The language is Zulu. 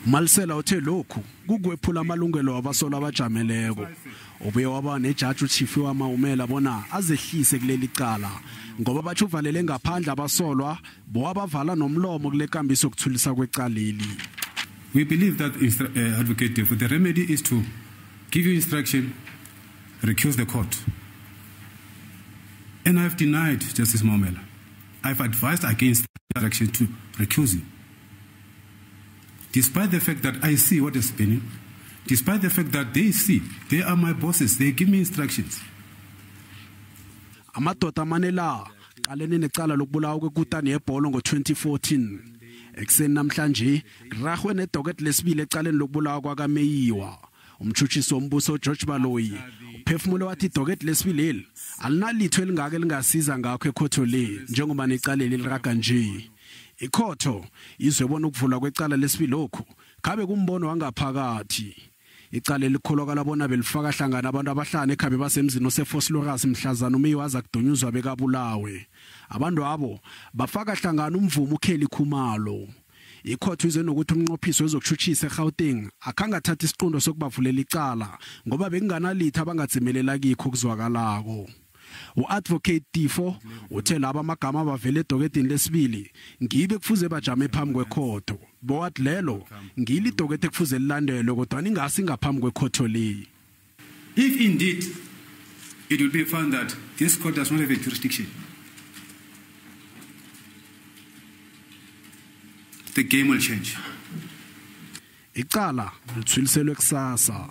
Malisela uthe lokhu kukwephula amalungelo wabasola abajameleko. Ubuye waba nejaji uChief wamaumela bona azehlise kuleli cala ngoba bathi uvalele ngaphandle abasolwa bowabavala nomlomo kule kambiso yokuthulisa kwecaleli. We believe that Advocate Defo, the remedy is to give you instruction, recuse the court. And I've denied Justice Maumela. I've advised against the action to recuse him. Despite the fact that I see what is happening, despite the fact that they see, they are my bosses, they give me instructions. Amadoda amanela qaleni necala lokubulawa kwekutani yebhola ngo-2014. Ekseni namhlanje Ragwe nedocket lesibili ecaleni lokubulawa kwakaMeyiwa. Umtshutshisi wombuso George Baloyi uphefumule wathi idocket lesibili alinalitho elingake lingasiza ngakho ekhotho le njengoba necaleli liraga nje. Ikhotho izwebona ukuvulwa kwecala lesibili lokho kabe kumbono wangaphakathi. Icala elikholakala bona belifaka hlangana abantu abahlanu ekhabe basemzini oseFosloras mhlazana uMeyiwa aza kudunyuzwa bekabulawe. Abantu abo bafaka hlangana umvumo uKelly Khumalo. Ikhotho izwe nokuthi umnqophiso wezokushutshisa eGauteng akhangathatha isiqundo sokubavulela icala ngoba bekunganalitha abangadzimelela kikho kuzwakalako. U-Advocate Defo uthe laba amagama abavele edokedini lesibili ngibe kufuze bajame phambi kwekhotho. Bowathi lelo ngili idokede kufuze lilandelwe kodwa ingasi ngaphambi kwekhotho le. If indeed it will be found that this court does not have a jurisdiction, the game will change. Icala lithwiliselwe kusasa.